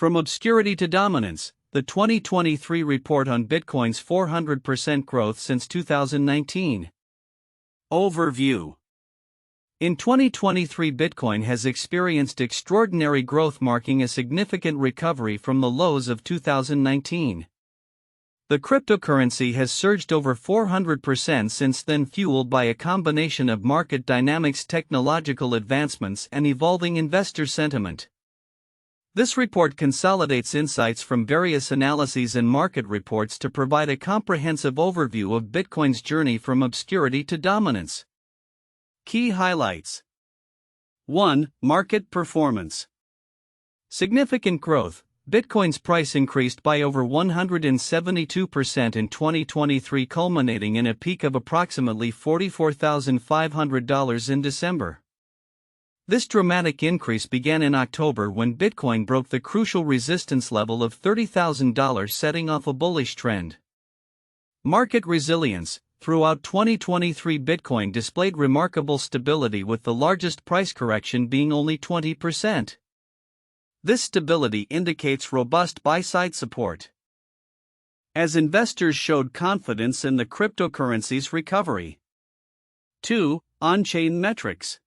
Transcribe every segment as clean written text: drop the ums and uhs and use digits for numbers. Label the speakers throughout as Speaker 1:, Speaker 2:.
Speaker 1: From Obscurity to Dominance, the 2023 report on Bitcoin's 400% growth since 2019. Overview. In 2023, Bitcoin has experienced extraordinary growth, marking a significant recovery from the lows of 2019. The cryptocurrency has surged over 400% since then, fueled by a combination of market dynamics, technological advancements, and evolving investor sentiment. This report consolidates insights from various analyses and market reports to provide a comprehensive overview of Bitcoin's journey from obscurity to dominance. Key highlights. 1. Market performance. Significant growth. Bitcoin's price increased by over 172% in 2023, culminating in a peak of approximately $44,500 in December. This dramatic increase began in October when Bitcoin broke the crucial resistance level of $30,000, setting off a bullish trend. Market resilience. Throughout 2023, Bitcoin displayed remarkable stability, with the largest price correction being only 20%. This stability indicates robust buy-side support, as investors showed confidence in the cryptocurrency's recovery. 2. On-chain metrics.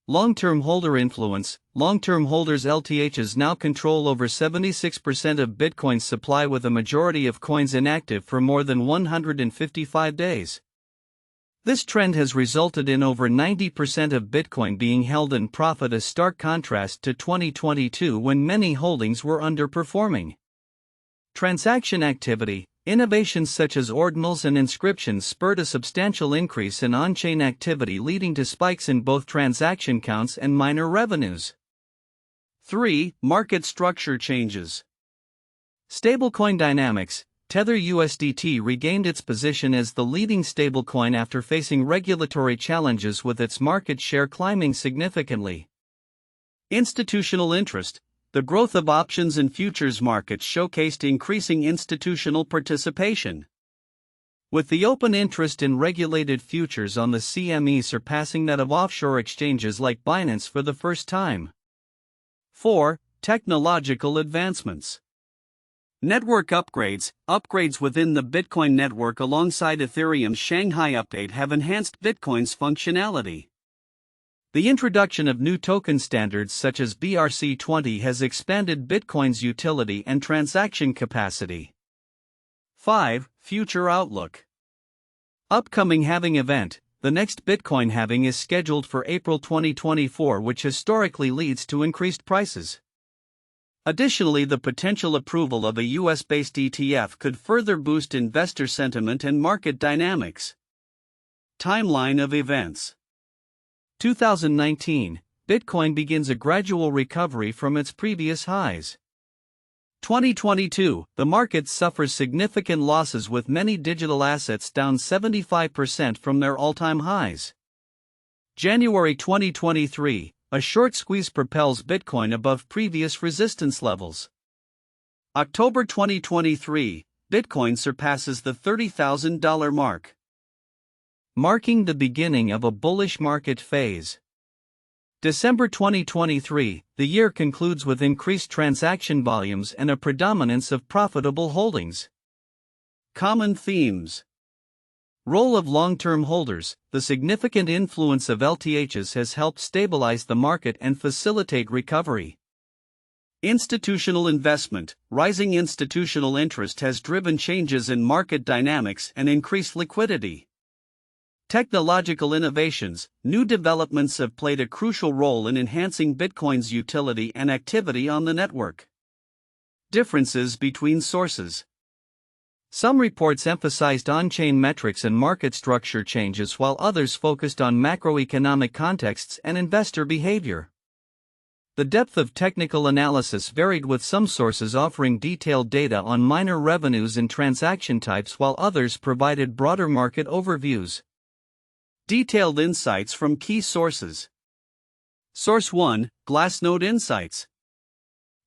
Speaker 1: Long-term holder influence. Long-term holders LTHs now control over 76% of Bitcoin's supply, with a majority of coins inactive for more than 155 days. This trend has resulted in over 90% of Bitcoin being held in profit, a stark contrast to 2022 when many holdings were underperforming. Transaction activity. Innovations such as Ordinals and Inscriptions spurred a substantial increase in on-chain activity, leading to spikes in both transaction counts and miner revenues. 3. Market structure changes. Stablecoin dynamics. Tether USDT regained its position as the leading stablecoin after facing regulatory challenges, with its market share climbing significantly. Institutional interest. The growth of options and futures markets showcased increasing institutional participation, with the open interest in regulated futures on the CME surpassing that of offshore exchanges like Binance for the first time. 4. Technological advancements. Network upgrades. Upgrades within the Bitcoin network alongside Ethereum's Shanghai update have enhanced Bitcoin's functionality. The introduction of new token standards such as BRC-20 has expanded Bitcoin's utility and transaction capacity. 5. Future outlook. Upcoming halving event. The next Bitcoin halving is scheduled for April 2024, which historically leads to increased prices. Additionally, the potential approval of a US-based ETF could further boost investor sentiment and market dynamics. Timeline of events. 2019, Bitcoin begins a gradual recovery from its previous highs. 2022, the market suffers significant losses, with many digital assets down 75% from their all-time highs. January 2023, a short squeeze propels Bitcoin above previous resistance levels. October 2023, Bitcoin surpasses the $30,000 mark, marking the beginning of a bullish market phase. December 2023, the year concludes with increased transaction volumes and a predominance of profitable holdings. Common themes. Role of long-term holders. The significant influence of LTHs has helped stabilize the market and facilitate recovery. Institutional investment. Rising institutional interest has driven changes in market dynamics and increased liquidity. Technological innovations. New developments have played a crucial role in enhancing Bitcoin's utility and activity on the network. Differences between sources. Some reports emphasized on-chain metrics and market structure changes, while others focused on macroeconomic contexts and investor behavior. The depth of technical analysis varied, with some sources offering detailed data on miner revenues and transaction types, while others provided broader market overviews. Detailed insights from key sources. Source 1, Glassnode Insights.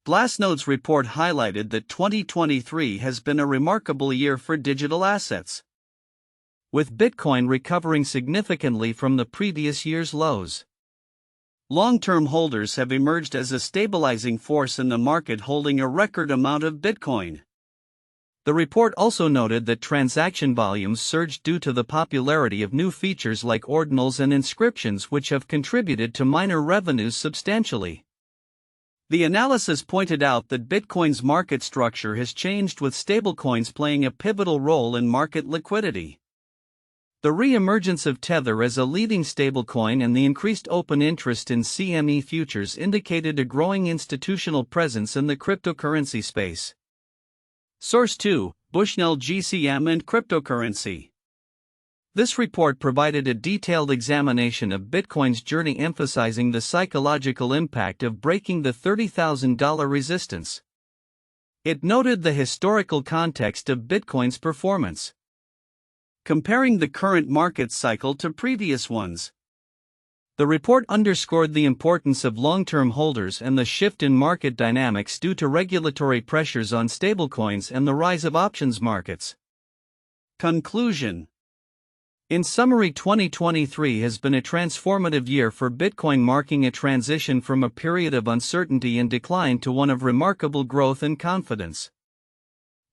Speaker 1: Glassnode's report highlighted that 2023 has been a remarkable year for digital assets, with Bitcoin recovering significantly from the previous year's lows.
Speaker 2: long-term holders have emerged as a stabilizing force in the market, holding a record amount of Bitcoin.
Speaker 1: The report also noted that transaction volumes surged due to the popularity of new features like Ordinals and Inscriptions, which have contributed to miner revenues substantially.
Speaker 2: The analysis pointed out that Bitcoin's market structure has changed, with stablecoins playing a pivotal role in market liquidity.
Speaker 1: The re-emergence of Tether as a leading stablecoin and the increased open interest in CME futures indicated a growing institutional presence in the cryptocurrency space.
Speaker 2: Source 2, Bushnell GCM and Cryptocurrency.
Speaker 1: This report provided a detailed examination of Bitcoin's journey, emphasizing the psychological impact of breaking the $30,000 resistance. It noted the historical context of Bitcoin's performance,
Speaker 2: comparing the current market cycle to previous ones.
Speaker 1: The report underscored the importance of long-term holders and the shift in market dynamics due to regulatory pressures on stablecoins and the rise of options markets.
Speaker 2: Conclusion.
Speaker 1: In summary, 2023 has been a transformative year for Bitcoin, marking a transition from a period of uncertainty and decline to one of remarkable growth and confidence.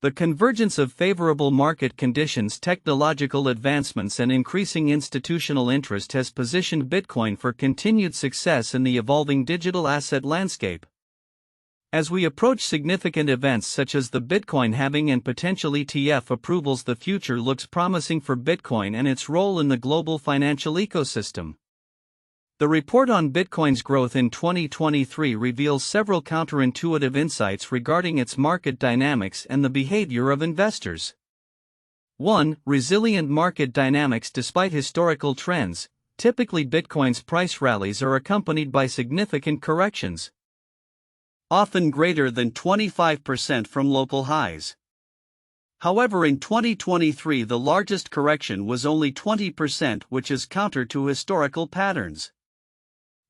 Speaker 1: The convergence of favorable market conditions, technological advancements, and increasing institutional interest has positioned Bitcoin for continued success in the evolving digital asset landscape. As we approach significant events such as the Bitcoin halving and potential ETF approvals, the future looks promising for Bitcoin and its role in the global financial ecosystem. The report on Bitcoin's growth in 2023 reveals several counterintuitive insights regarding its market dynamics and the behavior of investors. 1. Resilient market dynamics. Despite historical trends, typically Bitcoin's price rallies are accompanied by significant corrections,
Speaker 2: often greater than 25% from local highs. However, in 2023 the largest correction was only 20%, which is counter to historical patterns.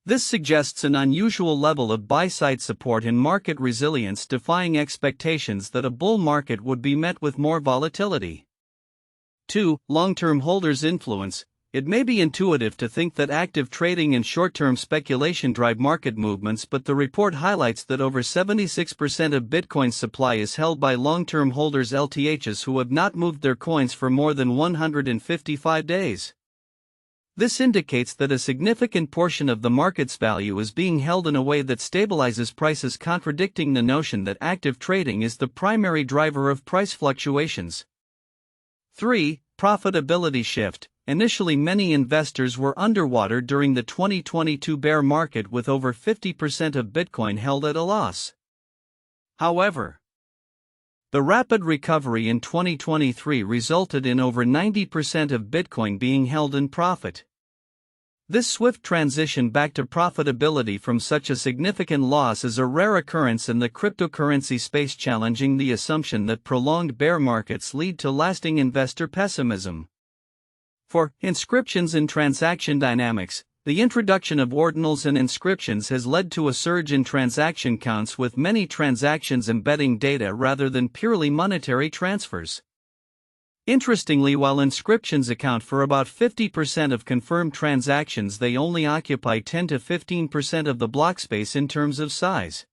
Speaker 2: This suggests an unusual level of buy-side support and market resilience, defying expectations that a bull market would be met with more volatility. 2. Long-term holders' influence. It may be intuitive to think that active trading and short-term speculation drive market movements, but the report highlights that over 76% of Bitcoin's supply is held by long-term holders, LTHs, who have not moved their coins for more than 155 days. This indicates that a significant portion of the market's value is being held in a way that stabilizes prices, contradicting the notion that active trading is the primary driver of price fluctuations. 3. Profitability shift. Initially, many investors were underwater during the 2022 bear market, with over 50% of Bitcoin held at a loss. However, the rapid recovery in 2023 resulted in over 90% of Bitcoin being held in profit. This swift transition back to profitability from such a significant loss is a rare occurrence in the cryptocurrency space, challenging the assumption that prolonged bear markets lead to lasting investor pessimism. 4. Inscriptions and transaction dynamics. The introduction of Ordinals and Inscriptions has led to a surge in transaction counts, with many transactions embedding data rather than purely monetary transfers. Interestingly, while inscriptions account for about 50% of confirmed transactions, they only occupy 10 to 15% of the block space in terms of size.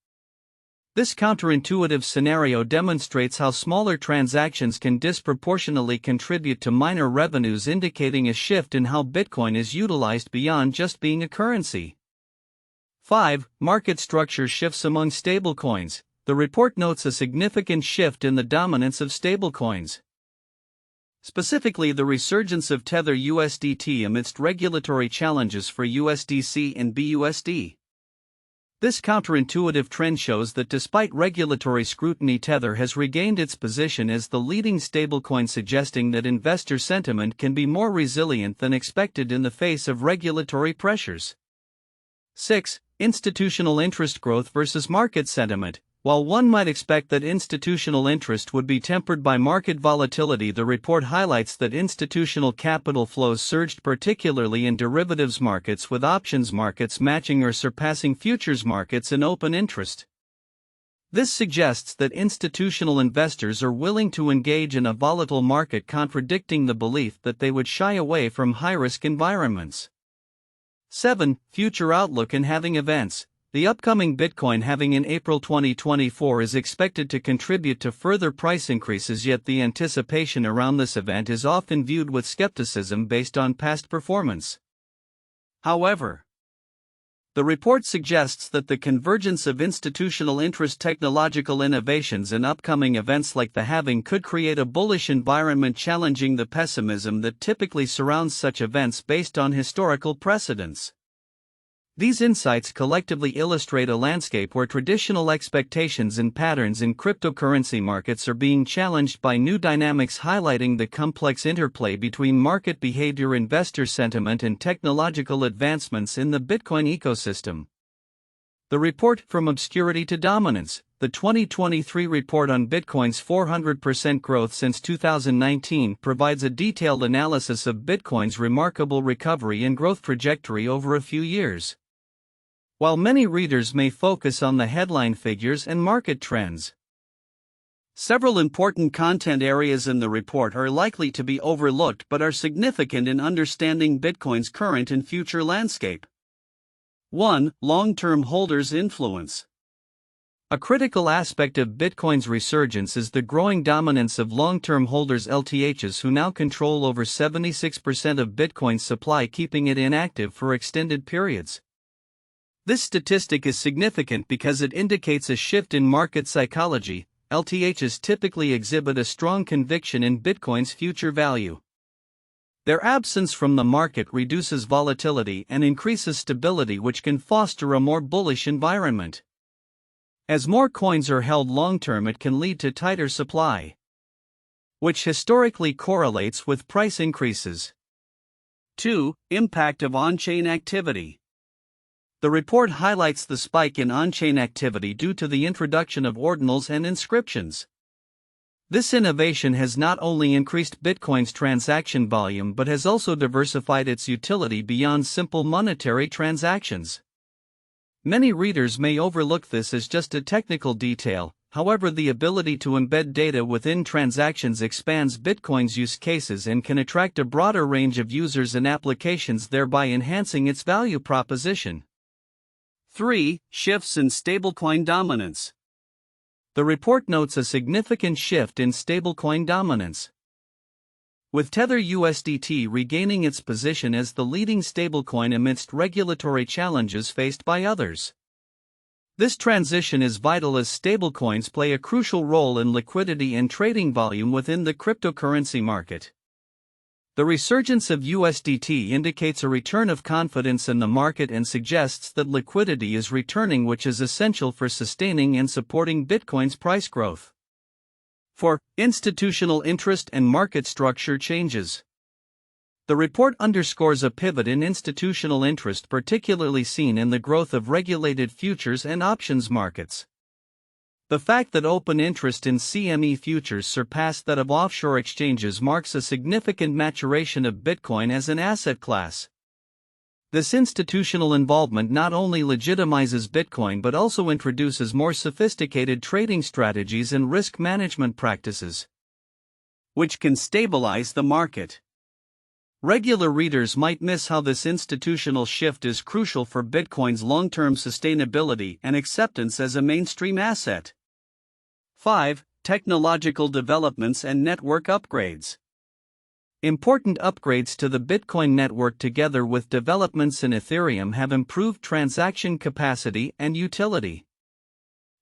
Speaker 2: This counterintuitive scenario demonstrates how smaller transactions can disproportionately contribute to miner revenues, indicating a shift in how Bitcoin is utilized beyond just being a currency. 5. Market structure shifts among stablecoins. The report notes a significant shift in the dominance of stablecoins, specifically the resurgence of Tether USDT amidst regulatory challenges for USDC and BUSD. This counterintuitive trend shows that despite regulatory scrutiny, Tether has regained its position as the leading stablecoin, suggesting that investor sentiment can be more resilient than expected in the face of regulatory pressures. 6. Institutional interest growth versus market sentiment. While one might expect that institutional interest would be tempered by market volatility, the report highlights that institutional capital flows surged, particularly in derivatives markets, with options markets matching or surpassing futures markets in open interest. This suggests that institutional investors are willing to engage in a volatile market, contradicting the belief that they would shy away from high-risk environments.
Speaker 1: 7. Future outlook and halving events. The upcoming Bitcoin halving in April 2024 is expected to contribute to further price increases, yet the anticipation around this event is often viewed with skepticism based on past performance. However, the report suggests that the convergence of institutional interest, technological innovations, and upcoming events like the halving could create a bullish environment, challenging the pessimism that typically surrounds such events based on historical precedents. These insights collectively illustrate a landscape where traditional expectations and patterns in cryptocurrency markets are being challenged by new dynamics, highlighting the complex interplay between market behavior, investor sentiment, and technological advancements in the Bitcoin ecosystem. The report, From Obscurity to Dominance, the 2023 report on Bitcoin's 400% growth since 2019, provides a detailed analysis of Bitcoin's remarkable recovery and growth trajectory over a few years. While many readers may focus on the headline figures and market trends, several important content areas in the report are likely to be overlooked but are significant in understanding Bitcoin's current and future landscape. 1. Long-term holders' influence. A critical aspect of Bitcoin's resurgence is the growing dominance of long-term holders, LTHs, who now control over 76% of Bitcoin's supply, keeping it inactive for extended periods. This statistic is significant because it indicates a shift in market psychology. LTHs typically exhibit a strong conviction in Bitcoin's future value. Their absence from the market reduces volatility and increases stability, which can foster a more bullish environment. As more coins are held long-term, it can lead to tighter supply, which historically correlates with price increases. 2. Impact of on-chain activity. The report highlights the spike in on-chain activity due to the introduction of Ordinals and Inscriptions. This innovation has not only increased Bitcoin's transaction volume but has also diversified its utility beyond simple monetary transactions. Many readers may overlook this as just a technical detail. However, the ability to embed data within transactions expands Bitcoin's use cases and can attract a broader range of users and applications, thereby enhancing its value proposition. 3. Shifts in stablecoin dominance. The report notes a significant shift in stablecoin dominance, with Tether USDT regaining its position as the leading stablecoin amidst regulatory challenges faced by others. This transition is vital as stablecoins play a crucial role in liquidity and trading volume within the cryptocurrency market. The resurgence of USDT indicates a return of confidence in the market and suggests that liquidity is returning, which is essential for sustaining and supporting Bitcoin's price growth. 4. Institutional interest and market structure changes. The report underscores a pivot in institutional interest, particularly seen in the growth of regulated futures and options markets. The fact that open interest in CME futures surpassed that of offshore exchanges marks a significant maturation of Bitcoin as an asset class. This institutional involvement not only legitimizes Bitcoin but also introduces more sophisticated trading strategies and risk management practices, which can stabilize the market. Regular readers might miss how this institutional shift is crucial for Bitcoin's long-term sustainability and acceptance as a mainstream asset. 5. Technological developments and network upgrades. Important upgrades to the Bitcoin network, together with developments in Ethereum, have improved transaction capacity and utility.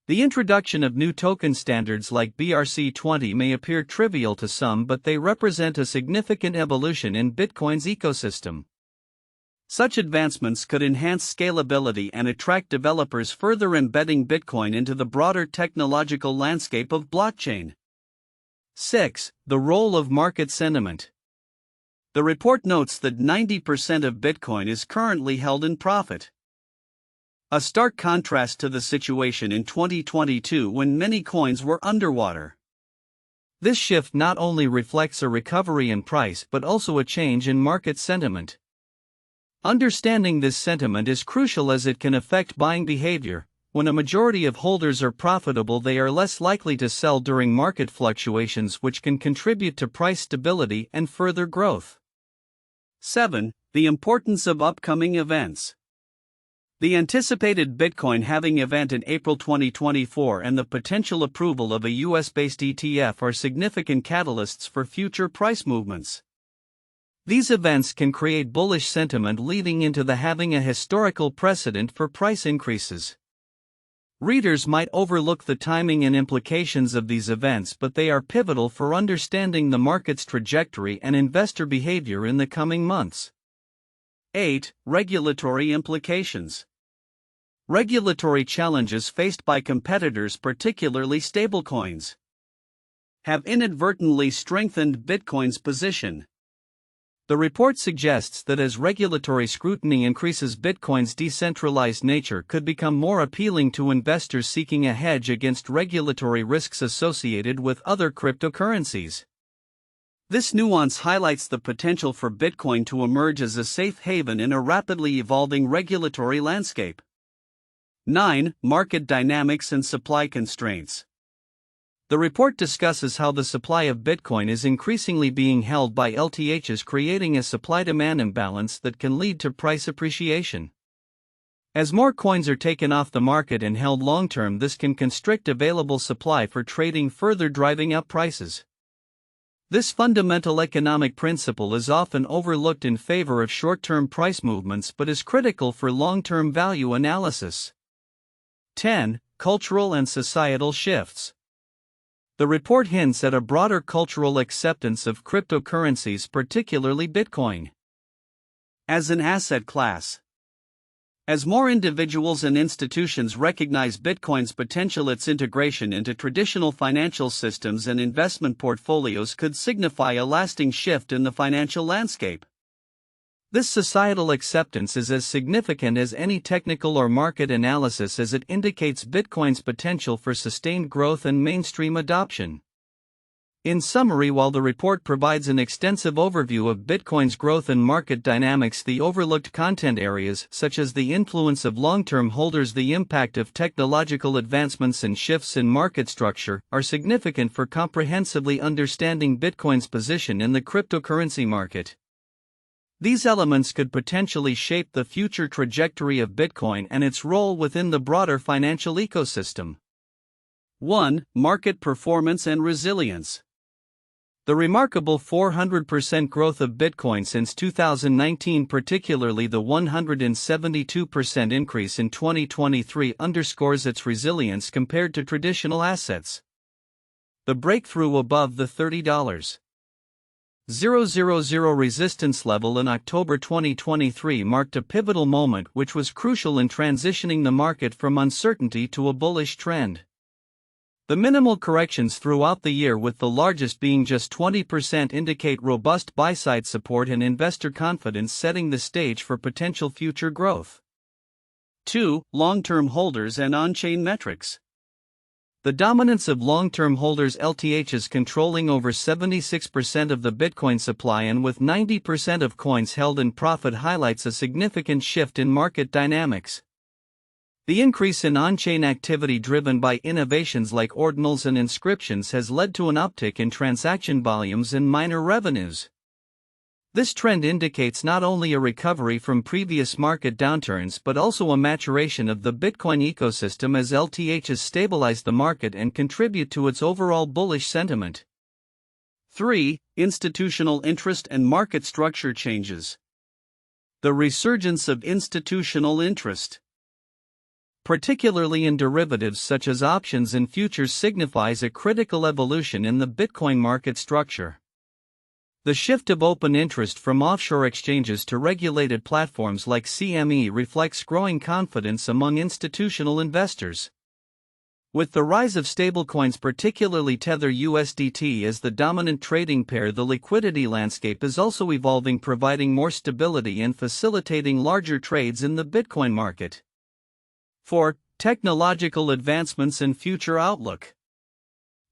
Speaker 1: The introduction of new token standards like BRC-20 may appear trivial to some, but they represent a significant evolution in Bitcoin's ecosystem. Such advancements could enhance scalability and attract developers, further embedding Bitcoin into the broader technological landscape of blockchain. 6. The role of market sentiment. The report notes that 90% of Bitcoin is currently held in profit, a stark contrast to the situation in 2022 when many coins were underwater. This shift not only reflects a recovery in price but also a change in market sentiment. Understanding this sentiment is crucial as it can affect buying behavior. When a majority of holders are profitable, they are less likely to sell during market fluctuations, which can contribute to price stability and further growth. 7.
Speaker 2: The importance of upcoming events. The anticipated Bitcoin halving event in April 2024 and the potential approval of a US-based ETF are significant catalysts for future price movements. These events can create bullish sentiment leading into the halving, a historical precedent for price increases. Readers might overlook the timing and implications of these events, but they are pivotal for understanding the market's trajectory and investor behavior in the coming months. 8. Regulatory implications. Regulatory challenges faced by competitors, particularly stablecoins, have inadvertently strengthened Bitcoin's position. The report suggests that as regulatory scrutiny increases, Bitcoin's decentralized nature could become more appealing to investors seeking a hedge against regulatory risks associated with other cryptocurrencies. This nuance highlights the potential for Bitcoin to emerge as a safe haven in a rapidly evolving regulatory landscape. 9. Market dynamics and supply constraints. The report discusses how the supply of Bitcoin is increasingly being held by LTHs, creating a supply-demand imbalance that can lead to price appreciation. As more coins are taken off the market and held long-term, this can constrict available supply for trading, further driving up prices. This fundamental economic principle is often overlooked in favor of short-term price movements but is critical for long-term value analysis. 10. Cultural and societal shifts. The report hints at a broader cultural acceptance of cryptocurrencies, particularly Bitcoin, as an asset class. As more individuals and institutions recognize Bitcoin's potential, its integration into traditional financial systems and investment portfolios could signify a lasting shift in the financial landscape. This societal acceptance is as significant as any technical or market analysis, as it indicates Bitcoin's potential for sustained growth and mainstream adoption. In summary, while the report provides an extensive overview of Bitcoin's growth and market dynamics, the overlooked content areas, such as the influence of long-term holders, the impact of technological advancements, and shifts in market structure, are significant for comprehensively understanding Bitcoin's position in the cryptocurrency market. These elements could potentially shape the future trajectory of Bitcoin and its role within the broader financial ecosystem. 1. Market performance and resilience. The remarkable 400% growth of Bitcoin since 2019, particularly the 172% increase in 2023, underscores its resilience compared to traditional assets. The breakthrough above the $30,000 resistance level in October 2023 marked a pivotal moment which was crucial in transitioning the market from uncertainty to a bullish trend. The minimal corrections throughout the year, with the largest being just 20%, indicate robust buy-side support and investor confidence, setting the stage for potential future growth. 2. Long-term holders and on-chain metrics. The dominance of long-term holders, LTHs, controlling over 76% of the Bitcoin supply and with 90% of coins held in profit, highlights a significant shift in market dynamics. The increase in on-chain activity driven by innovations like Ordinals and Inscriptions has led to an uptick in transaction volumes and miner revenues. This trend indicates not only a recovery from previous market downturns but also a maturation of the Bitcoin ecosystem as LTHs stabilize the market and contribute to its overall bullish sentiment. 3. Institutional interest and market structure changes. The resurgence of institutional interest, particularly in derivatives such as options and futures, signifies a critical evolution in the Bitcoin market structure. The shift of open interest from offshore exchanges to regulated platforms like CME reflects growing confidence among institutional investors. With the rise of stablecoins, particularly Tether USDT, as the dominant trading pair, the liquidity landscape is also evolving, providing more stability and facilitating larger trades in the Bitcoin market. 4. Technological advancements and future outlook.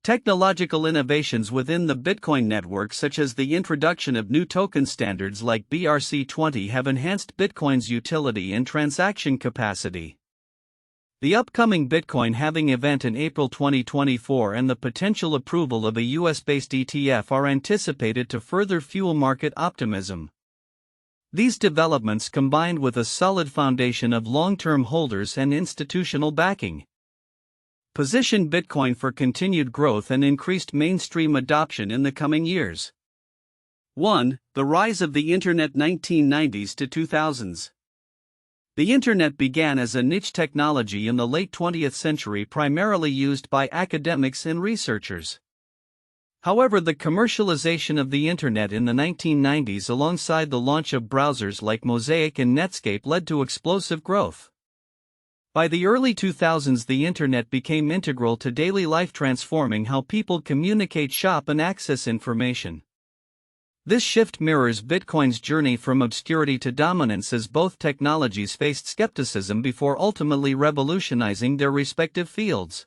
Speaker 2: Technological innovations within the Bitcoin network, such as the introduction of new token standards like BRC-20, have enhanced Bitcoin's utility and transaction capacity. The upcoming Bitcoin halving event in April 2024 and the potential approval of a US-based ETF are anticipated to further fuel market optimism.
Speaker 1: These developments combined with a solid foundation of long-term holders and institutional backing position Bitcoin for continued growth and increased mainstream adoption in the coming years. 1. The rise of the Internet 1990s to 2000s. The Internet began as a niche technology in the late 20th century, primarily used by academics and researchers. However, the commercialization of the Internet in the 1990s alongside the launch of browsers like Mosaic and Netscape led to explosive growth. By the early 2000s, the Internet became integral to daily life, transforming how people communicate, shop, and access information. This shift mirrors Bitcoin's journey from obscurity to dominance, as both technologies faced skepticism before ultimately revolutionizing their respective fields.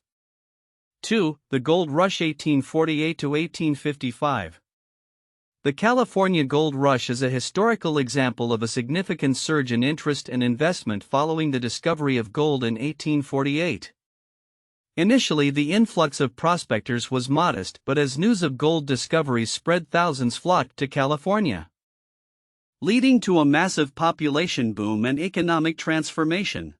Speaker 1: 2. The Gold Rush 1848 to 1855. The California Gold Rush is a historical example of a significant surge in interest and investment following the discovery of gold in 1848. Initially, the influx of prospectors was modest, but as news of gold discoveries spread, thousands flocked to California, leading to a massive population boom and economic transformation.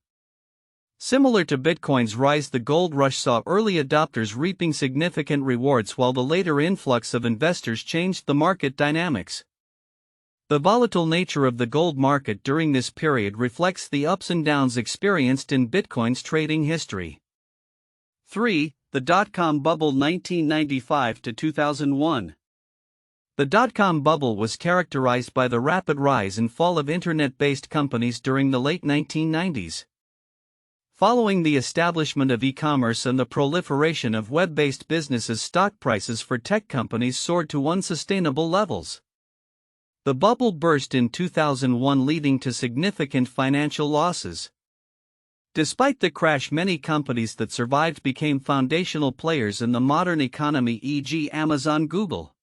Speaker 1: Similar to Bitcoin's rise, the gold rush saw early adopters reaping significant rewards, while the later influx of investors changed the market dynamics. The volatile nature of the gold market during this period reflects the ups and downs experienced in Bitcoin's trading history. 3. The dot-com bubble 1995 to 2001. The dot-com bubble was characterized by the rapid rise and fall of internet-based companies during the late 1990s. Following the establishment of e-commerce and the proliferation of web-based businesses, stock prices for tech companies soared to unsustainable levels. The bubble burst in 2001, leading to significant financial losses. Despite the crash, many companies that survived became foundational players in the modern economy, e.g. Amazon, Google.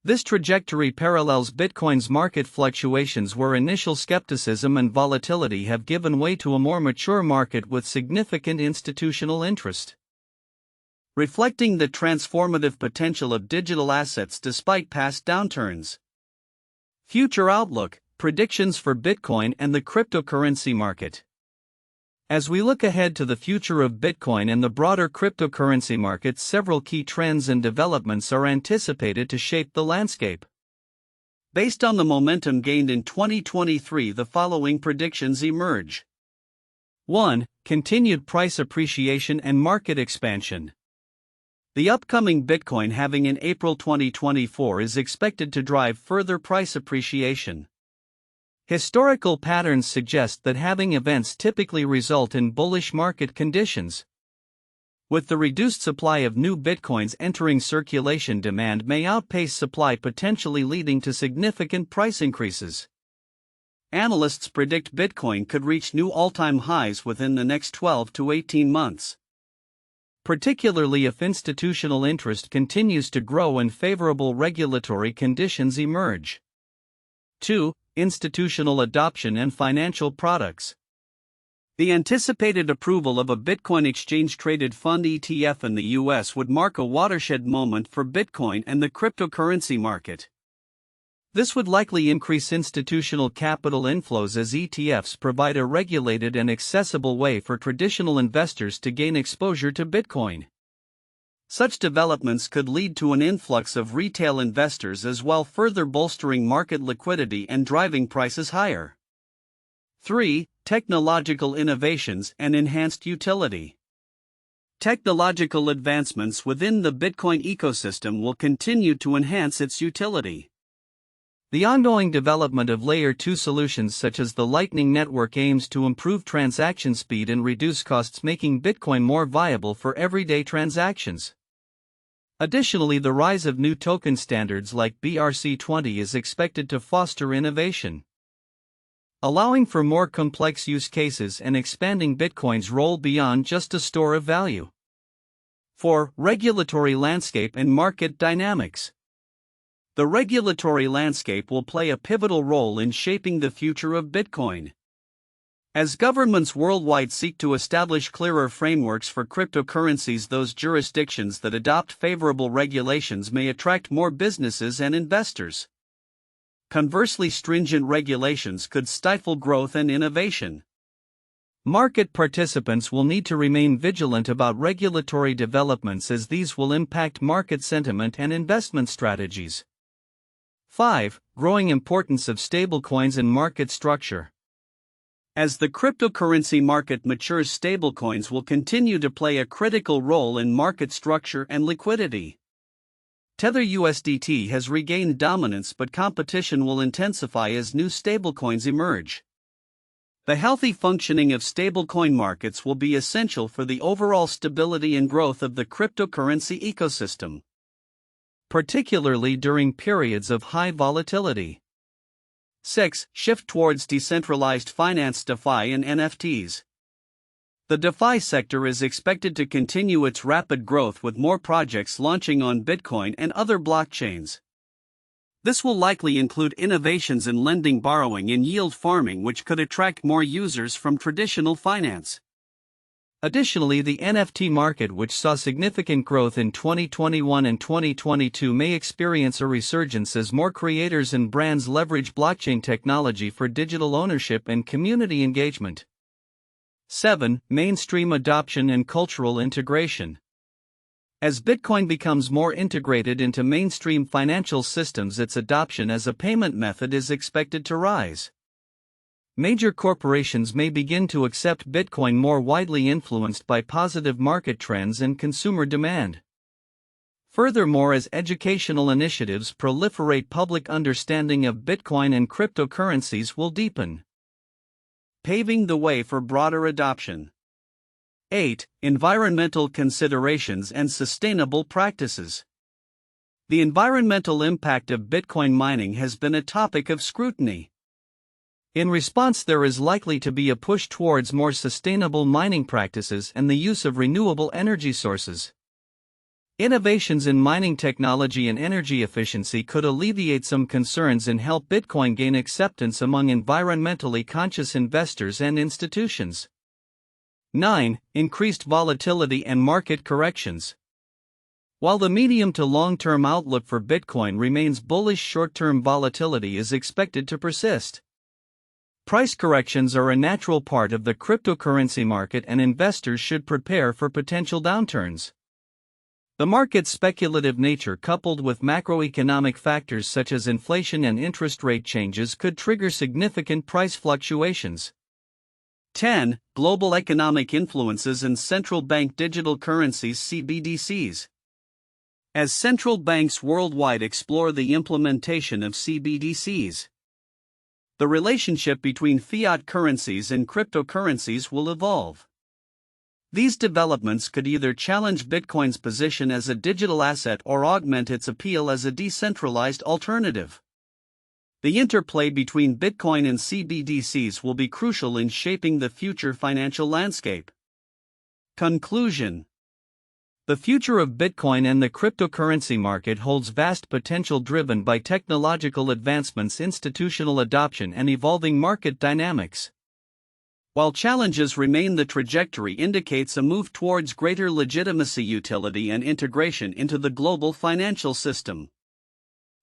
Speaker 1: This trajectory parallels Bitcoin's market fluctuations, where initial skepticism and volatility have given way to a more mature market with significant institutional interest, reflecting the transformative potential of digital assets despite past downturns. Future outlook, predictions for Bitcoin and the cryptocurrency market. As we look ahead to the future of Bitcoin and the broader cryptocurrency market, several key trends and developments are anticipated to shape the landscape. Based on the momentum gained in 2023, the following predictions emerge. 1. Continued price appreciation and market expansion. The upcoming Bitcoin halving in April 2024 is expected to drive further price appreciation. Historical patterns suggest that halving events typically result in bullish market conditions. With the reduced supply of new Bitcoins entering circulation, demand may outpace supply, potentially leading to significant price increases. Analysts predict Bitcoin could reach new all-time highs within the next 12 to 18 months. Particularly if institutional interest continues to grow and favorable regulatory conditions emerge. 2. Institutional adoption and financial products. The anticipated approval of a Bitcoin exchange-traded fund ETF in the U.S. would mark a watershed moment for Bitcoin and the cryptocurrency market. This would likely increase institutional capital inflows, as ETFs provide a regulated and accessible way for traditional investors to gain exposure to Bitcoin. Such developments could lead to an influx of retail investors as well, further bolstering market liquidity and driving prices higher. 3. Technological innovations and enhanced utility. Technological advancements within the Bitcoin ecosystem will continue to enhance its utility. The ongoing development of Layer 2 solutions such as the Lightning Network aims to improve transaction speed and reduce costs, making Bitcoin more viable for everyday transactions. Additionally, the rise of new token standards like BRC-20 is expected to foster innovation, allowing for more complex use cases and expanding Bitcoin's role beyond just a store of value. 4. Regulatory landscape and market dynamics. The regulatory landscape will play a pivotal role in shaping the future of Bitcoin. As governments worldwide seek to establish clearer frameworks for cryptocurrencies, those jurisdictions that adopt favorable regulations may attract more businesses and investors.
Speaker 2: Conversely, stringent regulations could stifle growth and innovation.
Speaker 1: Market participants will need to remain vigilant about regulatory developments as these will impact market sentiment and investment strategies. 5. Growing importance of stablecoins in market structure.
Speaker 2: As the cryptocurrency market matures, stablecoins will continue to play a critical role in market structure and liquidity. Tether USDT has regained dominance, but competition will intensify as new stablecoins emerge. The healthy functioning of stablecoin markets will be essential for the overall stability and growth of the cryptocurrency ecosystem,
Speaker 1: particularly during periods of high volatility.
Speaker 2: 6. Shift towards decentralized finance, DeFi and NFTs. The DeFi sector is expected to continue its rapid growth, with more projects launching on Bitcoin and other blockchains. This will likely include innovations in lending, borrowing, and yield farming, which could attract more users from traditional finance.
Speaker 1: Additionally, the NFT market, which saw significant growth in 2021 and 2022, may experience a resurgence as more creators and brands leverage blockchain technology for digital ownership and community engagement. 7. Mainstream adoption and cultural integration. As Bitcoin becomes more integrated into mainstream financial systems, its adoption as a payment method is expected to rise. Major corporations may begin to accept Bitcoin, more widely influenced by positive market trends and consumer demand. Furthermore, as educational initiatives proliferate, public understanding of Bitcoin and cryptocurrencies will deepen,
Speaker 2: paving the way for broader adoption. 8. Environmental considerations and sustainable practices. The environmental impact of Bitcoin mining has been a topic of scrutiny.
Speaker 1: In response, there is likely to be a push towards more sustainable mining practices and the use of renewable energy sources. Innovations in mining technology and energy efficiency could alleviate some concerns and help Bitcoin gain acceptance among environmentally conscious investors and institutions. 9. Increased volatility and market corrections. While the medium to long-term outlook for Bitcoin remains bullish, short-term volatility is expected to persist. Price corrections are a natural part of the cryptocurrency market, and investors should prepare for potential downturns. The market's speculative nature, coupled with macroeconomic factors such as inflation and interest rate changes, could trigger significant price fluctuations.
Speaker 2: 10. Global economic influences and central bank digital currencies, CBDCs. As central banks worldwide explore the implementation of CBDCs, the relationship between fiat currencies and cryptocurrencies will evolve. These developments could either challenge Bitcoin's position as a digital asset or augment its appeal as a decentralized alternative. The interplay between Bitcoin and CBDCs will be crucial in shaping the future financial landscape. Conclusion. The future of Bitcoin and the cryptocurrency market holds vast potential, driven by technological advancements, institutional adoption, and evolving market dynamics. While challenges remain, the trajectory indicates a move towards greater legitimacy, utility, and integration into the global financial system.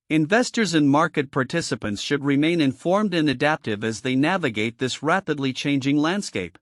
Speaker 2: Investors and market participants should remain informed and adaptive as they navigate this rapidly changing landscape.